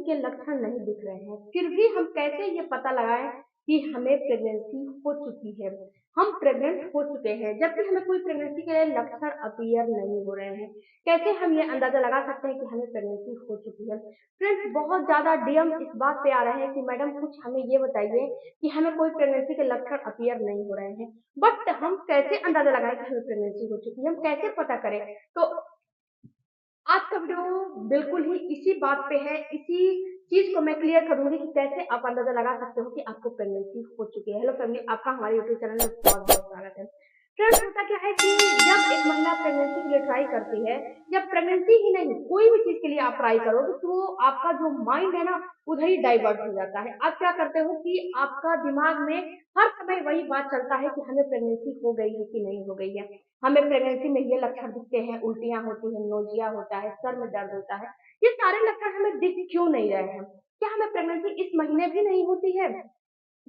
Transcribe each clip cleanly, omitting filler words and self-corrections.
के लक्षण नहीं दिख रहे हैं, फिर भी हम कैसे ये पता लगाएं कि हमें प्रेगनेंसी हो चुकी है, हम प्रेग्नेंट हो चुके हैं, जबकि हमें कोई प्रेगनेंसी के लक्षण अपीयर नहीं हो रहे हैं। कैसे हम ये अंदाजा लगा सकते हैं कि हमें प्रेगनेंसी हो चुकी है? फ्रेंड्स, बहुत ज़्यादा डीएम इस बात पे आ रहे हैं कि मैडम कुछ हमें ये बताइए कि हमें कोई प्रेगनेंसी के लक्षण अपीयर नहीं हो रहे हैं, बट हम कैसे अंदाजा लगाएं कि हमें प्रेगनेंसी हो चुकी है, हम कैसे पता करें? तो आज का वीडियो बिल्कुल ही इसी बात पे है, इसी चीज़ को मैं क्लियर करूँगी कि कैसे आप अंदाज़ा लगा सकते हो कि आपको प्रेगनेंसी हो चुकी है। हेलो फैमिली, आपका हमारे यूट्यूब चैनल में बहुत-बहुत स्वागत है। फ्रेंड्स, होता क्या है कि जब एक महिला प्रेगनेंसी के लिए ट्राई करती है, या प्रेगनेंसी ही नहीं, कोई भी चीज़ के लिए आप ट्राई करोगे तो आपका जो माइंड है ना, उधर ही डाइवर्ट हो जाता है। आप क्या करते हो कि आपका दिमाग में हर समय वही बात चलता है कि हमें प्रेगनेंसी हो गई है कि नहीं हो गई है। हमें प्रेगनेंसी में ये लक्षण दिखते हैं, उल्टियाँ होती हैं, नोज़िया होता है, सर में दर्द होता है। ये सारे लक्षण हमें दिख क्यों नहीं रहे हैं? क्या हमें प्रेगनेंसी इस महीने भी नहीं होती है?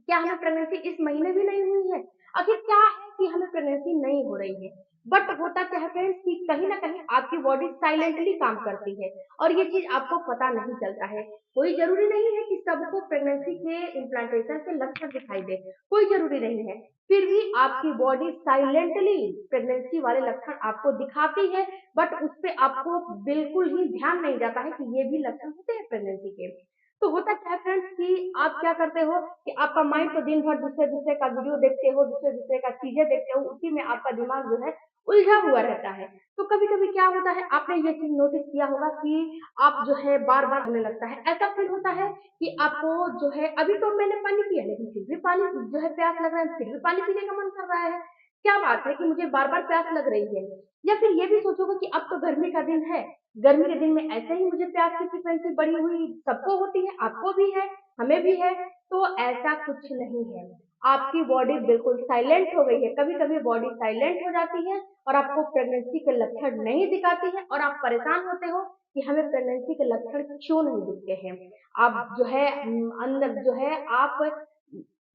क्या हमें प्रेगनेंसी इस महीने भी नहीं हुई है? आखिर क्या है कि हमें प्रेगनेंसी नहीं हो रही है? बट होता क्या है फ्रेंड्स कि कहीं न कहीं आपकी बॉडी साइलेंटली काम करती है और ये चीज़ आपको पता नहीं चलता है। कोई ज़रूरी नहीं है कि सबको प्रेगनेंसी के इम्प्लांटेशन के लक्षण दिखाई दे, कोई ज़रूरी नहीं है। फिर भी आपकी बॉडी साइलेंटली प्रेगनेंसी वाले लक्षण आपको दिखाती है, बट उस पे आपको बिल्कुल ही ध्यान नहीं जाता है कि ये भी लक्षण होते हैं प्रेगनेंसी के। तो होता क्या है फ्रेंड्स कि आप क्या करते हो कि आपका माइंड तो दिन भर दूसरे-दूसरे का वीडियो देखते हो, दूसरे-दूसरे का चीज़ें देखते हो, उसी में आपका दिमाग जो है उलझा हुआ रहता है। तो कभी-कभी क्या होता है, आपने ये चीज़ नोटिस किया होगा कि आप जो है बार-बार होने लगता है। ऐसा फ़ील होता है कि आपको जो है अभी तो मैंने पानी पिया, लेकिन फिर भी पानी जो है प्यास लग रहा है, फिर भी पानी पीने का मन कर रहा है। क्या बात है कि मुझे बार-बार प्यास लग रही है? या फिर ये भी सोचोगे कि अब तो गर्मी का दिन है, गर्मी के दिन में ऐसे ही मुझे प्यास की फ्रीक्वेंसी बढ़ी हुई सबको होती है, आपको भी है, हमें भी है, तो ऐसा कुछ नहीं है। आपकी बॉडी बिल्कुल साइलेंट हो गई है, कभी-कभी बॉडी साइलेंट हो जाती है और आपको प्रेगनेंसी के लक्षण नहीं दिखाती है और आप परेशान होते हो कि हमें प्रेगनेंसी के लक्षण क्यों नहीं दिखते हैं। आप जो है अंदर जो है आप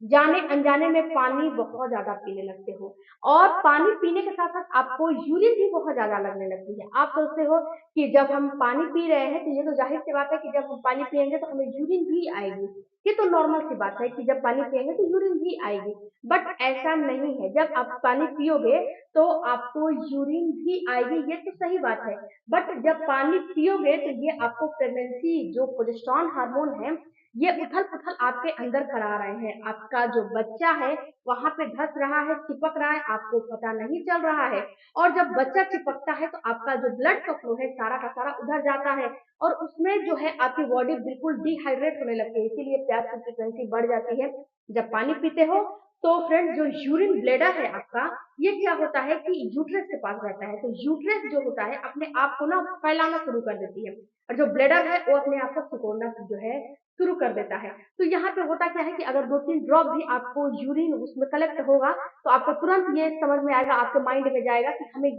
जाने-अनजाने में पानी बहुत ज़्यादा पीने लगते हो और पानी पीने के साथ-साथ आपको यूरिन भी बहुत ज़्यादा लगने लगती है। आप सोचते हो कि जब हम पानी पी रहे हैं, तो ये तो ज़ाहिर-सी बात है कि जब हम पानी पिएँगे तो हमें यूरिन भी आएगी। ये तो नॉर्मल सी बात है कि जब पानी पिएँगे तो यूरिन भी आएगी। बट ऐसा नहीं है, जब आप पानी पियोगे तो आपको यूरिन भी आएगी, ये तो सही बात है। बट जब पानी पियोगे तो ये आपको प्रेगनेंसी जो प्रोजेस्टेरोन हार्मोन है, ये उथल-पुथल आपके अंदर करा रहे हैं। आपका जो बच्चा है, वहाँ पे धँस रहा है, चिपक रहा है, आपको पता नहीं चल रहा है और जब बच्चा चिपकता है, तो आपका जो ब्लड का फ्लो है, सारा का सारा उधर जाता है और उसमें जो है आपकी बॉडी बिल्कुल डिहाइड्रेट होने लगती है, इसीलिए प्यास की फ्रीक्वेंसी बढ़ जाती है। जब पानी पीते हो, तो फ्रेंड्स जो यूरिन ब्लैडर है आपका, ये क्या होता है कि यूट्रस के पास रहता है, तो यूट्रस जो होता है, अपने आप को ना फैलाना शुरू कर देती है और जो ब्लैडर है, वो अपने आप को सिकुड़ना जो है शुरू कर देता है। तो यहाँ पे होता क्या है कि अगर 2-3 ड्रॉप भी आपको यूरिन उसमें कलेक्ट होगा, तो आपको तुरंत ये समझ में आएगा, आपके माइंड में जाएगा कि हमें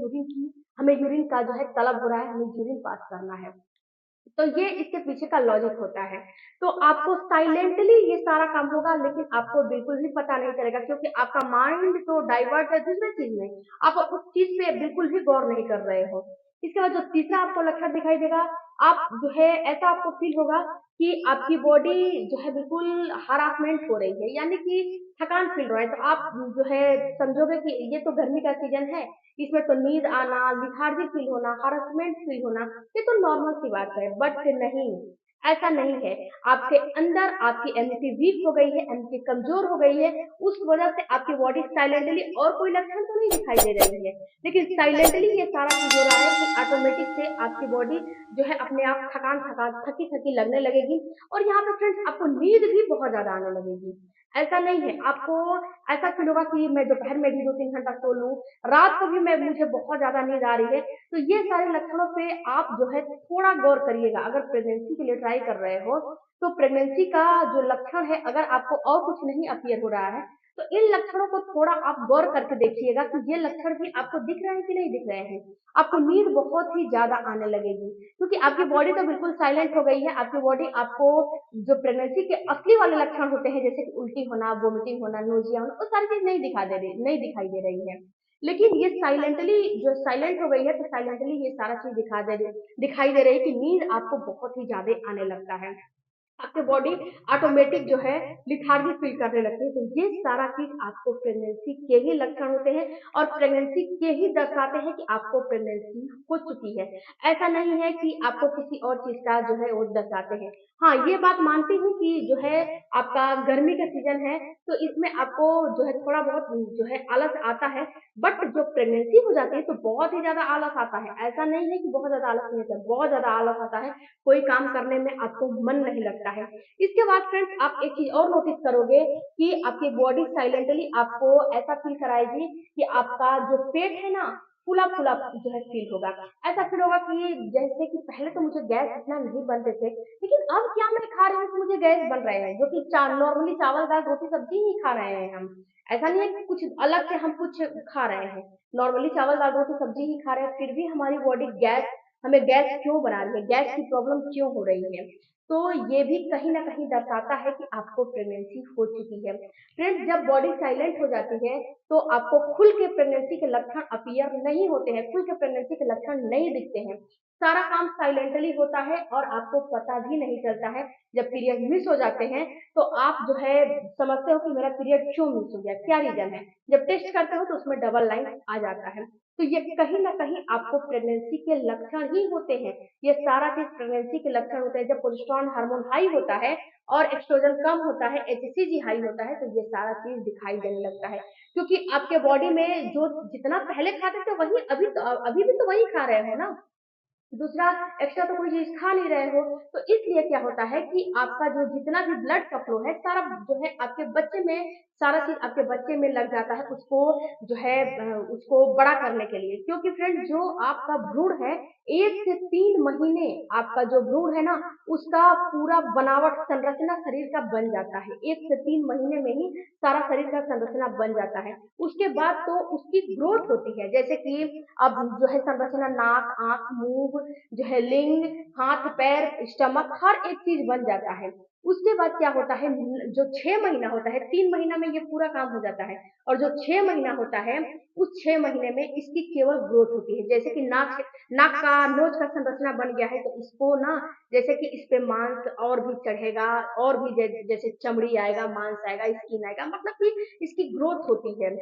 यूरिन का जो है तलब हो रहा है, हमें यूरिन पास करना है। तो ये इसके पीछे का लॉजिक होता है। तो आपको साइलेंटली ये सारा काम होगा, लेकिन आपको बिल्कुल भी पता नहीं चलेगा क्योंकि आपका माइंड तो डाइवर्ट है दूसरी चीज़ में। आप उस चीज़ पे बिल्कुल भी गौर नहीं कर रहे हो। इसके बाद जो तीसरा आपको लक्षण दिखाई देगा, आप जो है ऐसा आपको फ़ील होगा कि आपकी बॉडी जो है बिल्कुल हरासमेंट हो रही है, यानी कि थकान फ़ील रहा है। तो आप जो है समझोगे कि ये तो गर्मी का सीज़न है, इसमें तो नींद आना, लेथार्जिक फ़ील होना, हरासमेंट फ़ील होना, ये तो नॉर्मल सी बात है, बट नहीं, ऐसा नहीं है। आपके अंदर आपकी इम्यूनिटी वीक हो गई है, इम्यूनिटी कमज़ोर हो गई है, उस वजह से आपकी बॉडी साइलेंटली और कोई लक्षण तो नहीं दिखाई दे रही है, लेकिन साइलेंटली ये सारा चीज़ हो रहा है कि ऑटोमेटिक से आपकी बॉडी जो है अपने आप थकान-थकान, थकी-थकी लगने लगेगी और यहाँ पे फ्रेंड्स आपको नींद भी बहुत ज़्यादा आने लगेगी। ऐसा नहीं है, आपको ऐसा फ़ील होगा कि मैं दोपहर में भी 2-3 घंटा सो लूँ, रात को भी मैं मुझे बहुत ज़्यादा नींद आ रही है, तो ये सारे लक्षणों पे आप जो है थोड़ा गौर करिएगा। अगर प्रेगनेंसी के लिए ट्राई कर रहे हो, तो प्रेगनेंसी का जो लक्षण है अगर आपको और कुछ नहीं अपीयर हो रहा है, तो इन लक्षणों को थोड़ा आप गौर करके देखिएगा कि ये लक्षण भी आपको दिख रहे हैं कि नहीं दिख रहे हैं। आपको नींद बहुत ही ज़्यादा आने लगेगी, क्योंकि आपकी बॉडी तो बिल्कुल साइलेंट हो गई है, आपकी बॉडी आपको जो प्रेगनेंसी के असली वाले लक्षण होते हैं, जैसे कि उल्टी होना, वोमिटिंग होना, नोज़िया होना, वो सारी चीज़ नहीं दिखाई दे रही है। लेकिन ये साइलेंटली जो साइलेंट हो गई है, तो साइलेंटली ये सारा चीज़ दिखाई दे रही है कि नींद आपको बहुत ही ज़्यादा आने लगता है। आपकी बॉडी ऑटोमेटिक जो है लिथार्जी फील करने लगती है। तो ये सारा चीज़ आपको प्रेगनेंसी के ही लक्षण होते हैं और प्रेगनेंसी के ही दर्शाते हैं कि आपको प्रेगनेंसी हो चुकी है। ऐसा नहीं है कि आपको किसी और चीज़ का जो है वो दर्शाते हैं। हाँ, ये बात मानती हूँ कि जो है आपका गर्मी का सीज़न है, तो इसमें आपको जो है थोड़ा बहुत जो है आलस आता है, बट जो प्रेगनेंसी हो जाती है तो बहुत ही ज़्यादा आलस आता है। ऐसा नहीं है कि बहुत ज़्यादा आलस नहीं आता है, बहुत ज़्यादा आलस आता है, कोई काम करने में आपको मन नहीं लगता है। इसके बाद फ्रेंड्स आप एक चीज़ और नोटिस करोगे कि आपकी बॉडी साइलेंटली आपको ऐसा फ़ील कराएगी कि आपका जो पेट है ना, फूला-फूला जो है फ़ील होगा। ऐसा फ़ील होगा कि जैसे कि पहले तो मुझे गैस इतना नहीं बनते थे, लेकिन अब क्या मैं खा रही हूँ कि मुझे गैस बन रहे हैं, जो कि चा नॉर्मली चावल, दाल, रोटी, सब्ज़ी ही खा रहे हैं हम। ऐसा नहीं है कि कुछ अलग से हम कुछ खा रहे हैं। नॉर्मली चावल, दाल, रोटी, सब्ज़ी ही खा रहे हैं, फिर भी हमारी बॉडी गैस हमें गैस क्यों बना रही है, गैस की प्रॉब्लम क्यों हो रही है? तो ये भी कहीं न कहीं दर्शाता है कि आपको प्रेगनेंसी हो चुकी है। फ्रेंड्स जब बॉडी साइलेंट हो जाती है, तो आपको खुल के प्रेगनेंसी के लक्षण अपीयर नहीं होते हैं, खुल के प्रेगनेंसी के लक्षण नहीं दिखते हैं। सारा काम साइलेंटली होता है और आपको पता भी नहीं चलता है। जब पीरियड मिस हो जाते हैं, तो आप जो है समझते हो कि मेरा पीरियड क्यों मिस हो गया, क्या रीज़न है? जब टेस्ट करते हो तो उसमें डबल लाइन आ जाता है। तो ये कहीं न कहीं आपको प्रेगनेंसी के लक्षण ही होते हैं। ये सारा चीज़ प्रेगनेंसी के लक्षण होते हैं। जब प्रोजेस्टेरॉन हार्मोन हाई होता है और एस्ट्रोजन कम होता है, एचसीजी हाई होता है, तो ये सारा चीज़ दिखाई देने लगता है। क्योंकि आपके बॉडी में जो जितना पहले खाते थे वही अभी भी तो वही खा रहे हो ना। दूसरा एक्स्ट्रा तो कोई चीज़ खा नहीं रहे हो, तो इसलिए क्या होता है कि आपका जो जितना भी ब्लड का फ्लो है, सारा जो है आपके बच्चे में सारा चीज़ आपके बच्चे में लग जाता है, उसको जो है उसको बड़ा करने के लिए। क्योंकि फ्रेंड जो आपका भ्रूण है, 1 से 3 महीने आपका जो भ्रूण है ना, उसका पूरा बनावट संरचना शरीर का बन जाता है। 1 से 3 महीने में ही सारा शरीर का संरचना बन जाता है। उसके बाद तो उसकी ग्रोथ होती है, जैसे कि अब जो है संरचना नाक, आँख, मुँह जो है लिंग, हाथ, पैर, स्टमक हर एक चीज़ बन जाता है। उसके बाद क्या होता है जो 6 महीना होता है, 3 महीना में ये पूरा काम हो जाता है और जो 6 महीना होता है, उस 6 महीने में इसकी केवल ग्रोथ होती है। जैसे कि नाक का नोज़ का संरचना बन गया है तो इसको ना जैसे कि इस पे मांस और भी चढ़ेगा और भी जैसे चमड़ी आएगा, मांस आएगा, स्किन आएगा मतलब कि इसकी ग्रोथ होती है।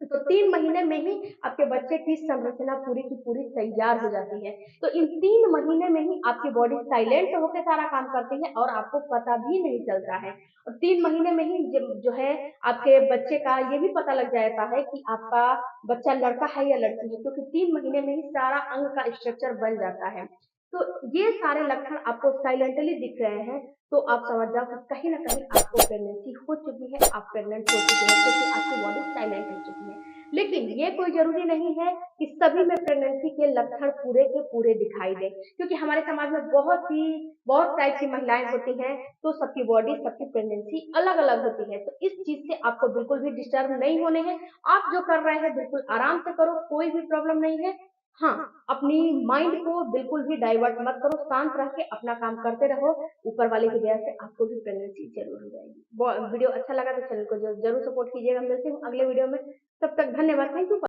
तो 3 महीने में ही आपके बच्चे की संरचना पूरी की पूरी तैयार हो जाती है। तो इन 3 महीने में ही आपकी बॉडी साइलेंट होके सारा काम करती है और आपको पता भी नहीं चलता है। और 3 महीने में ही जो है आपके बच्चे का ये भी पता लग जाता है कि आपका बच्चा लड़का है या लड़की है क्योंकि 3 महीने में ही सारा अंग का स्ट्रक्चर बन जाता है। तो ये सारे लक्षण आपको साइलेंटली दिख रहे हैं, तो आप समझ जाओ कि कहीं न कहीं आपको प्रेगनेंसी हो चुकी है, आप प्रेग्नेंट हो चुके हैं क्योंकि आपकी बॉडी साइलेंट हो चुकी है। लेकिन ये कोई ज़रूरी नहीं है कि सभी में प्रेगनेंसी के लक्षण पूरे के पूरे दिखाई दें, क्योंकि हमारे समाज में बहुत टाइप की महिलाएँ होती हैं, तो सबकी बॉडी, सबकी प्रेगनेंसी अलग-अलग होती है। तो इस चीज़ से आपको बिल्कुल भी डिस्टर्ब नहीं होने हैं। आप जो कर रहे हैं बिल्कुल आराम से करो, कोई भी प्रॉब्लम नहीं है। हाँ, अपनी माइंड को बिल्कुल भी डाइवर्ट मत करो, शांत रह के अपना काम करते रहो, ऊपर वाले की दया से आपको भी प्रेगनेंसी ज़रूर हो जाएगी। ब वीडियो अच्छा लगा तो चैनल को ज़रूर सपोर्ट कीजिएगा। मिलते हैं अगले वीडियो में, तब तक धन्यवाद। Thank you.